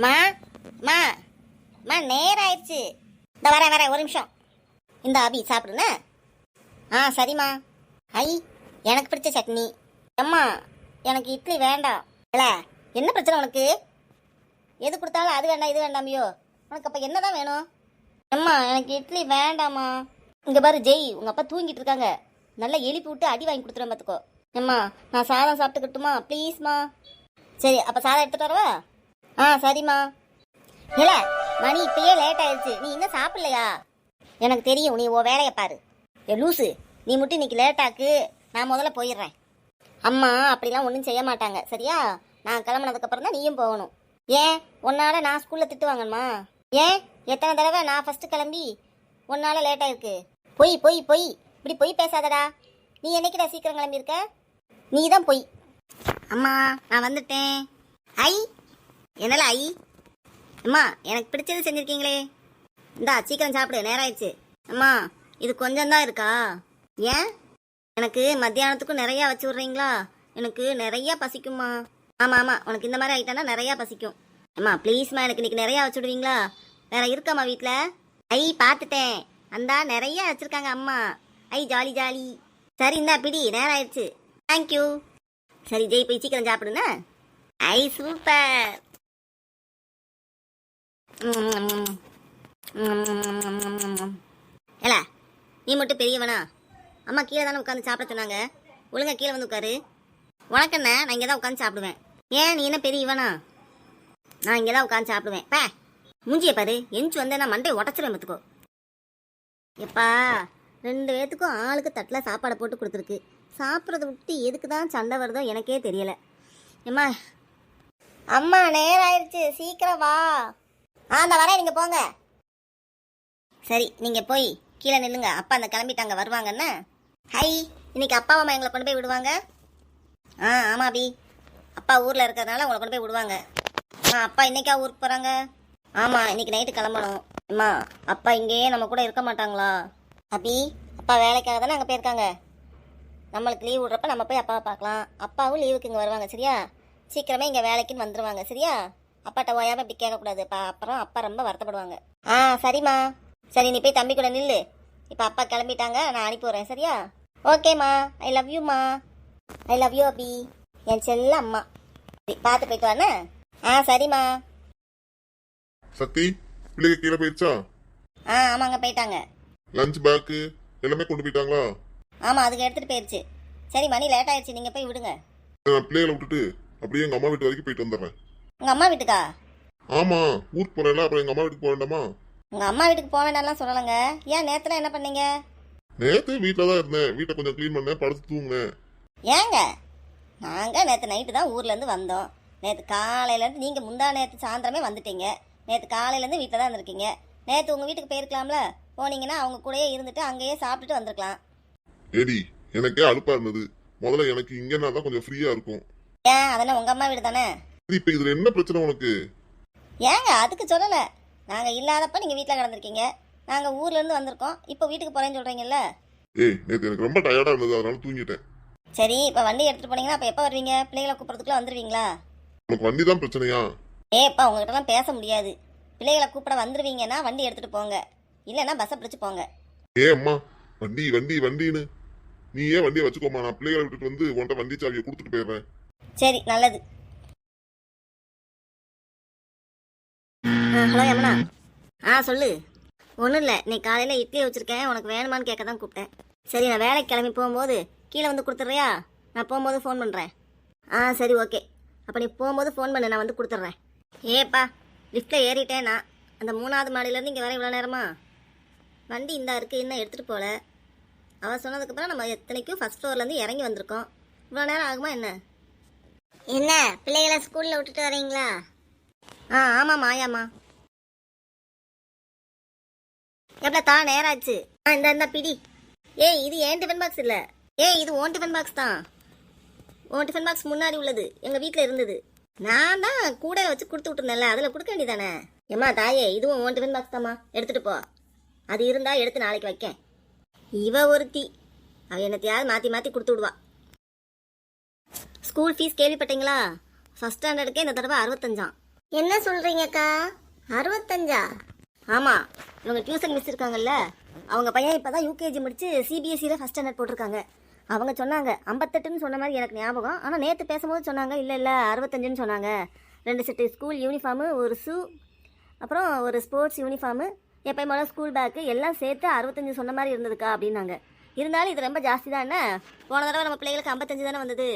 மா மா மா நேரம் ஆயிடுச்சு. இந்த வரேன் ஒரு நிமிஷம். இந்த அபி சாப்பிடுன. சரிம்மா. ஐ, எனக்கு பிடிச்ச சட்னி. அம்மா, எனக்கு இட்லி வேண்டாம். இல்லை, என்ன பிரச்சனை உனக்கு? எது கொடுத்தாலும் அது வேண்டாம் இது வேண்டாமியோ? உனக்கு அப்போ என்னதான் வேணும்? அம்மா, எனக்கு இட்லி வேண்டாம்மா. இங்கே பாரு ஜெய், உங்கள் அப்பா தூங்கிட்டு இருக்காங்க. நல்லா எழுப்பி விட்டு அடி வாங்கி கொடுத்துருவேன் பார்த்துக்கோ. அம்மா, நான் சாதம் சாப்பிட்டுக்கிட்டுமா ப்ளீஸ்மா? சரி, அப்போ சாதம் எடுத்துகிட்டு வரவா? சரிம்மா. இல்லை, மணி இப்பயே லேட் ஆயிடுச்சு, நீ இன்னும் சாப்பிடலையா? எனக்கு தெரியும், நீ ஓ வேலையை பாரு. லூசு, நீ மட்டும் இன்னைக்கு லேட்டாக்கு, நான் முதல்ல போயிடுறேன். அம்மா அப்படிலாம் ஒன்றும் செய்ய மாட்டாங்க சரியா? நான் கிளம்புனதுக்கப்புறம் தான் நீயும் போகணும். ஏன் உன்னால் நான் ஸ்கூலில் திட்டுவாங்கம்மா? ஏன் எத்தனை தடவை நான் ஃபஸ்ட்டு கிளம்பி உன்னால் லேட் ஆயிருக்கு? பொய் பொய் பொய், இப்படி பொய் பேசாதடா. நீ என்னைக்குடா சீக்கிரம் கிளம்பியிருக்க? நீ தான் பொய். அம்மா, நான் வந்துட்டேன். ஐ, என்னல ஐ? அம்மா, எனக்கு பிடிச்சது செஞ்சுருக்கீங்களே. இந்தா சீக்கிரம் சாப்பிடு, நேரம் ஆயிடுச்சு. அம்மா, இது கொஞ்சம் தான் இருக்கா? ஏன்? எனக்கு மத்தியானத்துக்கும் நிறையா வச்சு விட்றீங்களா? எனக்கு நிறையா பசிக்குமா? ஆமாம், உனக்கு இந்த மாதிரி ஆகிட்டானா நிறையா பசிக்கும். அம்மா ப்ளீஸ்மா, எனக்கு இன்னைக்கு நிறையா வச்சு விடுவீங்களா? வேற இருக்காம்மா வீட்டில்? ஐ, பார்த்துட்டேன், அந்தா நிறையா வச்சுருக்காங்க அம்மா. ஐ, ஜாலி ஜாலி. சரி, இந்தா பிடி, நேரம் ஆயிடுச்சு. தேங்க்யூ. சரி ஜெய், போய் சீக்கிரம் சாப்பிடுங்க. ஐ, சூப்பர். ஏல, நீ மட்டும் பெரியவனா? அம்மா கீழே தானே உட்காந்து சாப்பிட சொன்னாங்க, ஒழுங்கா கீழே வந்து உட்காரு. உனக்கு என்ன, நான் இங்கே தான் உட்காந்து சாப்பிடுவேன். ஏன், நீ என்ன பெரியவனா? நான் இங்கே தான் உட்காந்து சாப்பிடுவேன். பே, மூஞ்சியை பாரு, எஞ்சி வந்தேன் நான் மண்டையை உடச்சிருவேன் பார்த்துக்கோ. எப்பா, 2 பேத்துக்கும் ஆளுக்கு தட்டில் சாப்பாடை போட்டு கொடுத்துருக்கு. சாப்பிட்றத விட்டு எதுக்கு தான் சண்டை வருதோ எனக்கே தெரியலை. ஏம்மா, அம்மா நேரம் ஆயிடுச்சு, சீக்கிரம் வா. அந்த வரேன், நீங்கள் போங்க. சரி, நீங்கள் போய் கீழே நில்லுங்க, அப்பா அந்த கிளம்பிட்டாங்க, வருவாங்கன்னு. ஹை, இன்னைக்கு அப்பா அம்மா எங்களை கொண்டு போய் விடுவாங்க. ஆமாம் அபி, அப்பா ஊரில் இருக்கிறதுனால உங்களை கொண்டு போய் விடுவாங்க. அப்பா இன்னைக்கா ஊருக்கு போகிறாங்க? ஆமாம், இன்னைக்கு நைட்டு கிளம்பணும். அம்மா, அப்பா இங்கேயே நம்ம கூட இருக்க மாட்டாங்களா? அபி, அப்பா வேலைக்காக தானே அங்கே போயிருக்காங்க. நம்மளுக்கு லீவ் விட்றப்ப நம்ம போய் அப்பாவை பார்க்கலாம். அப்பாவும் லீவுக்கு இங்கே வருவாங்க சரியா? சீக்கிரமே இங்கே வேலைக்குன்னு வந்துடுவாங்க சரியா? அப்பாட்ட ஓயாமல் இப்படி கேட்கக்கூடாது, அப்புறம் அப்பா ரொம்ப வருத்தப்படுவாங்க. சரிம்மா. சரி, நீ போய் தம்பி கூட நில்லு. இப்போ அப்பா கிளம்பிட்டாங்க, நான் அனுப்பி விட்றேன் சரியா? ஓகேம்மா, ஐ லவ் யூம்மா. ஐ லவ் யூ அபி, என் செல்ல அம்மா. சரி, பார்த்து போயிட்டு வானே. சரிம்மா. சக்தி, பிள்ளைங்க கீழே போயிடுச்சா? ஆமாங்க, போயிட்டாங்க. லஞ்ச் பேக்கு எல்லாமே கொண்டு போயிட்டாங்களா? ஆமாம், அதுக்கு எடுத்துகிட்டு போயிடுச்சு. சரி, மணி லேட் ஆயிடுச்சு, நீங்கள் போய் விடுங்க. நான் பிள்ளைகளை விட்டுட்டு அப்படியே எங்கள் அம்மா வீட்டு வரைக்கும் போயிட்டு வந்துடுறேன். உங்கள் அம்மா வீட்டுக்கா? ஆமாம், ஊருக்கு போகிறேன்ல, அப்புறம் எங்கள் அம்மா வீட்டுக்கு போக வேண்டாமா? உங்கள் அம்மா வீட்டுக்கு போக வேண்டாம்லாம் சொல்லலைங்க. ஏன், நேற்றுலாம் என்ன பண்ணீங்க? நேற்று வீட்டில் தான் இருந்தேன், வீட்டை கொஞ்சம் க்ளீன் பண்ணேன், படுத்து தூங்கினேன். ஏங்க, நாங்கள் நேற்று நைட்டு தான் ஊர்லேருந்து வந்தோம். நேற்று காலையிலேருந்து நீங்கள் முந்தா நேற்று சாயந்தரமே வந்துட்டீங்க. நேற்று காலையிலேருந்து வீட்டில் தான் இருந்திருக்கீங்க. நேற்று உங்கள் வீட்டுக்கு போயிருக்கலாம்ல, போனீங்கன்னா அவங்க கூடயே இருந்துட்டு அங்கேயே சாப்பிட்டுட்டு வந்திருக்கலாம். ஏடி, எனக்கே அலுப்பா இருந்தது. முதல்ல எனக்கு இங்கன்னா தான் கொஞ்சம் ஃப்ரீயாக இருக்கும். ஏன், அதெல்லாம் உங்கள் அம்மா வீடு தானே. இப்போ இதில் என்ன பிரச்சனை உனக்கு? ஏங்க, அதுக்கு சொல்லலை. நாங்கள் இல்லாதப்ப நீங்கள் வீட்டில் கிடந்திருக்கீங்க, நாங்கள் ஊர்லேருந்து வந்திருக்கோம், இப்போ வீட்டுக்கு போகிறேன்னு சொல்கிறீங்கல்ல. நேற்று எனக்கு ரொம்ப டயர்டாக இருந்தது, அதனால தூங்கிட்டேன். சரி, இப்போ வண்டி எடுத்துகிட்டு போனீங்கன்னா அப்போ எப்போ வருவீங்க? பிள்ளைகளை கூப்பிட்றதுக்குள்ளே வந்துடுவீங்களா? உனக்கு வண்டி தான் பிரச்சனையா? ஏப்பா, உங்ககிட்டலாம் பேச முடியாது. பிள்ளைகளை கூப்பிட வந்துடுவீங்கன்னா வண்டி எடுத்துகிட்டு போங்க, இல்லைன்னா பஸ்ஸை பிடிச்சி போங்க. அம்மா, வண்டி வண்டி வண்டின்னு நீ ஏன் வண்டியை வச்சுக்கோமா, நான் பிள்ளைகளை விட்டுட்டு வந்து உன்கிட்ட வண்டி சாவியை கொடுத்துட்டு போயிடுறேன். சரி, நல்லது. ஹலோ யமுனா. சொல்லு. ஒன்றும் இல்லை, இன்னைக்கு காலையில் இட்லி வச்சுருக்கேன், உனக்கு வேணுமான்னு கேட்க தான் கூப்பிட்டேன். சரி, நான் வேலைக்கு கிளம்பி போகும்போது கீழே வந்து கொடுத்துட்றியா? நான் போகும்போது ஃபோன் பண்ணுறேன். சரி, ஓகே. அப்போ நீ போகும்போது ஃபோன் பண்ணு, நான் வந்து கொடுத்துட்றேன். ஏப்பா, லிஃப்ட்டில் ஏறிட்டேன் நான். அந்த 3வது மாடியிலேருந்து இங்கே வர இவ்வளோ நேரமா? வண்டி இந்தா இருக்குது, இன்னும் எடுத்துகிட்டு போகல. அவள் சொன்னதுக்கப்புறம் நம்ம எத்தனைக்கும் ஃபஸ்ட் ஃப்ளோர்லேருந்து இறங்கி வந்திருக்கோம். இவ்வளோ நேரம் ஆகுமா என்ன? என்ன, பிள்ளைகளை ஸ்கூலில் விட்டுட்டு வரீங்களா? ஆமாம்மா, ஆயாம்மா. எவ்வளோ தான் நேரம் ஆச்சு? இந்த பிடி. ஏய், இது ஏன் டிஃபன் பாக்ஸ் இல்லை. ஏய், இது ஓன் டிஃபன் பாக்ஸ் தான். ஓன் டிஃபன் பாக்ஸ் முன்னாடி உள்ளது, எங்கள் வீட்டில் இருந்தது. நான் தான் கூட வச்சு கொடுத்து விட்டுருந்தேன்ல, அதில் கொடுக்க வேண்டியதானே. ஏம்மா தாயே, இதுவும் ஓன் டிஃபன் பாக்ஸ் தாம்மா, எடுத்துகிட்டு போ. அது இருந்தால் எடுத்து நாளைக்கு வைக்கேன். இவ ஒருத்தி, அவள் என்னத்தையாவது மாற்றி மாற்றி கொடுத்து விடுவா. ஸ்கூல் ஃபீஸ் கேள்விப்பட்டீங்களா? ஃபஸ்ட் ஸ்டாண்டர்டுக்கே இந்த தடவை 65. என்ன சொல்றீங்கக்கா? 65? ஆமா, இவங்க டியூஷன் மிஸ் இருக்காங்கல்ல, அவங்க பையன் இப்பதான் யூகேஜி முடிச்சு சிபிஎஸ்சியில் ஃபர்ஸ்ட் ஸ்டாண்டர்ட் போட்டிருக்காங்க. அவங்க சொன்னாங்க 58ன்னு சொன்ன மாதிரி எனக்கு ஞாபகம். ஆனால் நேற்று பேசும்போது சொன்னாங்க இல்லை 65ன்னு சொன்னாங்க. 2 செட்டு ஸ்கூல் யூனிஃபார்மு, ஒரு ஷூ, அப்புறம் ஒரு ஸ்போர்ட்ஸ் யூனிஃபார்மு, எப்பயும் போல ஸ்கூல் பேக்கு எல்லாம் சேர்த்து 65 சொன்ன மாதிரி இருந்ததுக்கா அப்படின்னாங்க. இருந்தாலும் இது ரொம்ப ஜாஸ்தி தான். என்ன போன தடவை நம்ம பிள்ளைகளுக்கு 55 தானே வந்தது.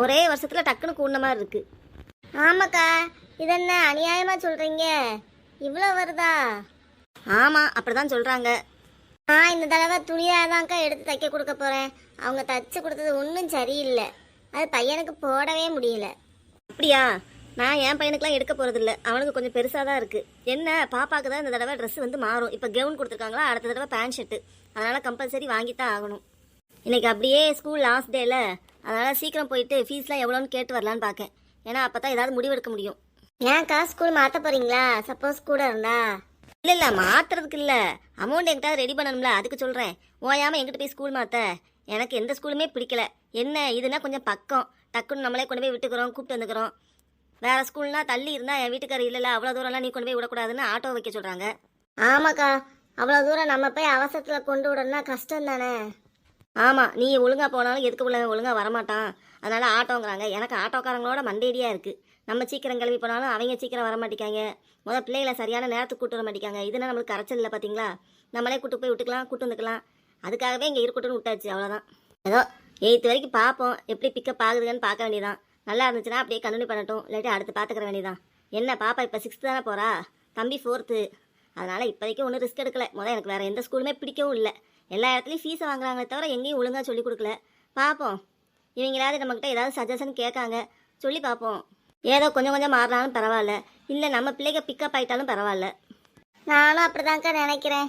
ஒரே வருஷத்தில் டக்குன்னு கூடின மாதிரி இருக்கு. ஆமாக்கா, இது என்ன அநியாயமா சொல்றீங்க? இவ்வளோ வருதா? ஆமாம், அப்படிதான் சொல்கிறாங்க. நான் இந்த தடவை துணியாதான்க்கா எடுத்து தைக்க கொடுக்க போகிறேன். அவங்க தைச்சு கொடுத்தது ஒன்றும் சரியில்லை. அது பையனுக்கு போடவே முடியல. அப்படியா? நான் என் பையனுக்குலாம் எடுக்க போகிறதில்ல. அவனுக்கு கொஞ்சம் பெருசாக தான் இருக்குது. என்ன பாப்பாவுக்கு தான் இந்த தடவை ட்ரெஸ் வந்து மாறும். இப்போ கவுன் கொடுத்துருக்காங்களா, அடுத்த தடவை பேண்ட் ஷர்ட்டு. அதனால் கம்பல்சரி வாங்கித்தான் ஆகணும். இன்றைக்கி அப்படியே ஸ்கூல் லாஸ்ட் டேல, அதனால் சீக்கிரம் போயிட்டு ஃபீஸ்லாம் எவ்வளோன்னு கேட்டு வரலான்னு பார்க்கேன். ஏன்னா அப்போ தான் ஏதாவது முடிவெடுக்க முடியும். ஏன்க்கா ஸ்கூல் மாற்ற போகிறீங்களா? சப்போஸ் கூட இருந்தா? இல்லை மாற்றுறதுக்கு இல்லை, அமௌண்ட் என்கிட்ட ரெடி பண்ணணும்ல, அதுக்கு சொல்கிறேன். ஓயாமல் எங்கிட்ட போய் ஸ்கூல் மாற்ற எனக்கு எந்த ஸ்கூலுமே பிடிக்கல. என்ன இதுனா கொஞ்சம் பக்கம், டக்குன்னு நம்மளே கொண்டு போய் விட்டுக்கிறோம், கூப்பிட்டு வந்துக்கிறோம். வேறு ஸ்கூல்னா தள்ளி இருந்தால் என் வீட்டுக்காரர் இல்லைல்ல, அவ்வளோ தூரம்லாம் நீ கொண்டு போய் விடக்கூடாதுன்னு ஆட்டோ வைக்க சொல்கிறாங்க. ஆமாக்கா, அவ்வளோ தூரம் நம்ம போய் அவசரத்தில் கொண்டு விடணும்னா கஷ்டம் தானே. ஆமாம், நீ ஒழுங்காக போனாலும் எதுக்கு உள்ள ஒழுங்காக வரமாட்டான், அதனால் ஆட்டோங்கிறாங்க. எனக்கு ஆட்டோக்காரங்களோட மண்டேடியாக இருக்குது. நம்ம சீக்கிரம் கிளம்பி போனாலும் அவங்க சீக்கிரம் வர மாட்டேங்காங்க. பிள்ளைகளை சரியான நேரத்துக்கு கூட்டு வர மாட்டேங்காங்க. இதுனா நம்மளுக்கு கரைச்சல் இல்லை பார்த்தீங்களா? நம்மளே கூட்டு போய் விட்டுக்கலாம், கூட்டு வந்துக்கலாம். அதுக்காகவே இங்கே இருக்கட்டும்னு விட்டாச்சு, அவ்வளோதான். ஏதோ 8th வரைக்கும் பார்ப்போம், எப்படி பிக்கப் ஆகுதுன்னு பார்க்க வேண்டியதான். நல்லா இருந்துச்சுன்னா அப்படியே கண்டினியூ பண்ணட்டும், இல்லாட்டி அடுத்து பார்த்துக்கிற வேண்டியதான். என்ன பாப்பா இப்போ 6th தானே போகிறா, தம்பி 4th. அதனால் இப்போதைக்கு ஒன்றும் ரிஸ்க் எடுக்கல. எனக்கு வேறு எந்த ஸ்கூலுமே பிடிக்கவும் இல்லை. எல்லா இடத்துலையும் ஃபீஸை வாங்குறாங்களே தவிர எங்கேயும் ஒழுங்காக சொல்லி கொடுக்கல. பார்ப்போம், இவங்களாவது நம்மக்கிட்ட ஏதாவது சஜஷன் கேட்காங்க, சொல்லி பார்ப்போம். ஏதோ கொஞ்சம் கொஞ்சம் மாறினாலும் பரவாயில்ல, இல்லை நம்ம பிள்ளைங்க பிக்கப் ஆகிட்டாலும் பரவாயில்ல. நானும் அப்படிதான்க்கா நினைக்கிறேன்.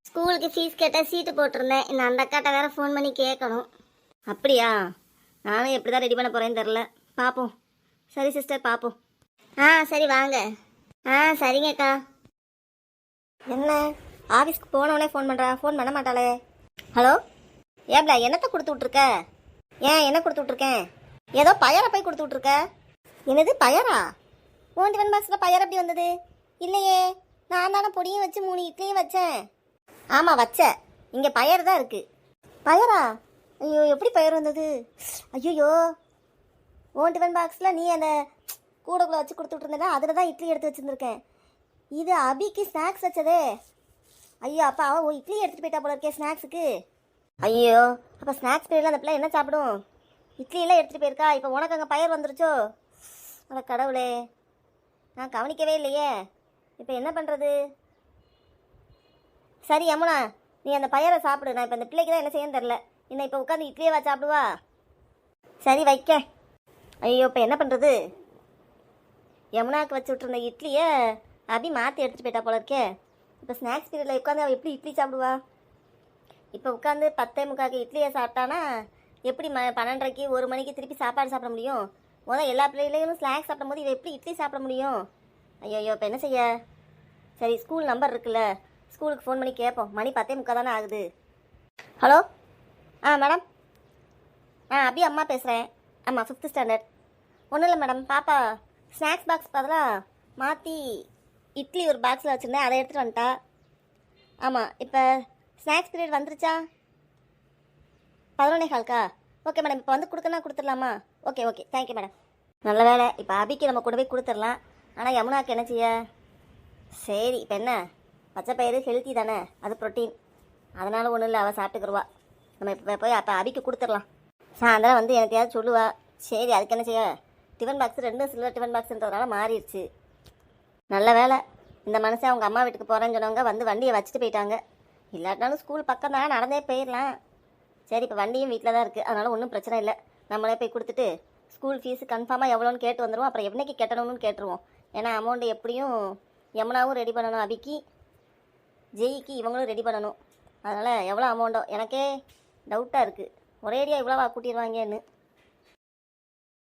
ஸ்கூலுக்கு ஃபீஸ் கேட்டால் சீட்டு போட்டிருந்தேன். இந்த அந்த அக்காட்ட வேற ஃபோன் பண்ணி கேட்கணும். அப்படியா? நானும் எப்படி தான் ரெடி பண்ண போகிறேன்னு தெரில, பார்ப்போம். சரி சிஸ்டர், பார்ப்போம். சரி வாங்க. சரிங்கக்கா. என்ன ஆஃபீஸ்க்கு போனவனே ஃபோன் பண்ணுறா, ஃபோன் பண்ண மாட்டாளே. ஹலோ, ஏப்ல என்னத்தை கொடுத்து விட்ருக்க? ஏன் என்ன கொடுத்து விட்ருக்கேன்? ஏதோ பயரை போய் கொடுத்து விட்ருக்க. என்னது பயரா? உன் டிஃபன் பாக்ஸில் பயர் எப்படி வந்தது? இல்லையே, நான் தானே பொடியும் வச்சு 3 இட்லியும் வச்சேன். ஆமாம் வச்ச, இங்கே பயர் தான் இருக்குது. பயரா? ஐயோ, எப்படி பயர் வந்தது? ஐயோ, உன் டிஃபன் பாக்ஸில் நீ அந்த கூடக்குள்ளே வச்சு கொடுத்து விட்ருந்தா, அதில் தான் இட்லி எடுத்து வச்சுருந்துருக்கேன். இது அபிக்கு ஸ்நாக்ஸ் வச்சதே. ஐயோ, அப்போ அவன் இட்லி எடுத்துகிட்டு போயிட்டா போல இருக்கே ஸ்நாக்ஸுக்கு. ஐயோ, அப்போ ஸ்நாக்ஸ் பீரியடில் அந்த பிள்ளை என்ன சாப்பிடும்? இட்லியெல்லாம் எடுத்துகிட்டு போயிருக்கா. இப்போ உனக்கு அங்கே பயர் வந்துருச்சோ? அட கடவுளே, நான் கவனிக்கவே இல்லையே. இப்போ என்ன பண்ணுறது? சரி யமுனா, நீ அந்த பயரை சாப்பிடு. நான் இப்போ இந்த பிள்ளைக்கு தான் என்ன செய்யன்னு தெரில. இன்னும் இப்போ உட்காந்து இட்லியேவா சாப்பிடுவா? சரி வைக்க. ஐயோ, இப்போ என்ன பண்ணுறது? யமுனாவுக்கு வச்சு விட்ருந்த இட்லியை அபி மாற்றி எடுத்துகிட்டு போயிட்டா போல இருக்கே. இப்போ ஸ்நாக்ஸ் பீரியடில் உட்காந்து அவள் எப்படி இட்லி சாப்பிடுவா? இப்போ உட்காந்து 10:45 இட்லியை சாப்பிட்டானா எப்படி 12:30 1 மணிக்கு திருப்பி சாப்பாடு சாப்பிட முடியும்? எல்லா பிள்ளைகளும் ஸ்நாக்ஸ் சாப்பிடும் போது இவ எப்படி இட்லி சாப்பிட முடியும்? ஐயோ, இப்போ என்ன செய்ய? சரி, ஸ்கூல் நம்பர் இருக்குல்ல, ஸ்கூலுக்கு ஃபோன் பண்ணி கேட்போம். மணி 10:45 தானே ஆகுது. ஹலோ, மேடம், அபி அம்மா பேசுகிறேன். ஆமாம், 5th ஸ்டாண்டர்ட். ஒன்றும் இல்லை மேடம், பாப்பா ஸ்நாக்ஸ் பாக்ஸ் பதிலாக மாற்றி இட்லி ஒரு பாக்ஸில் வச்சுருந்தேன், அதை எடுத்துகிட்டு வந்துட்டா. ஆமாம், இப்போ ஸ்நாக்ஸ் பீரியட் வந்துருச்சா? 11:15. ஓகே மேடம், இப்போ வந்து கொடுத்துடலாமா? Okay thank you madam. நல்ல வேலை, இப்போ அபிக்கு நம்ம கொண்டு போய் கொடுத்துடலாம். ஆனால் யமுனாக்கு என்ன செய்ய? சரி, இப்போ என்ன, பச்சை பயிறு ஹெல்த்தி தானே, அது ப்ரோட்டீன், அதனால் ஒன்றும் இல்லை, அவள் சாப்பிட்டுக்குருவா. நம்ம இப்போ போய் அப்போ அபிக்கு கொடுத்துடலாம். சாயந்தரம் வந்து எனக்கு ஏதாவது சொல்லுவா. சரி, அதுக்கு என்ன செய்ய? டிஃபன் பாக்ஸ் 2 சில்வர் டிஃபன் பாக்ஸுன்றதுனால மாறிடுச்சு. நல்ல வேலை, இந்த மனுஷன் அவங்க அம்மா வீட்டுக்கு போகிறேன்னு சொன்னவங்க வந்து வண்டியை வச்சுட்டு போயிட்டாங்க. இல்லாட்டினாலும் ஸ்கூல் பக்கம் தான், நடந்தே போயிடலாம். சரி, இப்போ வண்டியும் வீட்டில் தான் இருக்குது, அதனால் ஒன்றும் பிரச்சனை இல்லை. நம்மளே போய் கொடுத்துட்டு ஸ்கூல் ஃபீஸு கன்ஃபார்மாக எவ்வளோன்னு கேட்டு வந்துடுவோம். அப்புறம் என்னைக்கு கட்டணும்னு கேட்டுருவோம். ஏன்னா அமௌண்ட்டு எப்படியும் யமுனாவும் ரெடி பண்ணணும், அபிக்கு ஜெய்க்கு இவங்களும் ரெடி பண்ணணும். அதனால் எவ்வளோ அமௌண்ட்டோ எனக்கே டவுட்டாக இருக்குது. ஒரேடியாக இவ்வளோவா கூட்டிடுவாங்கன்னு.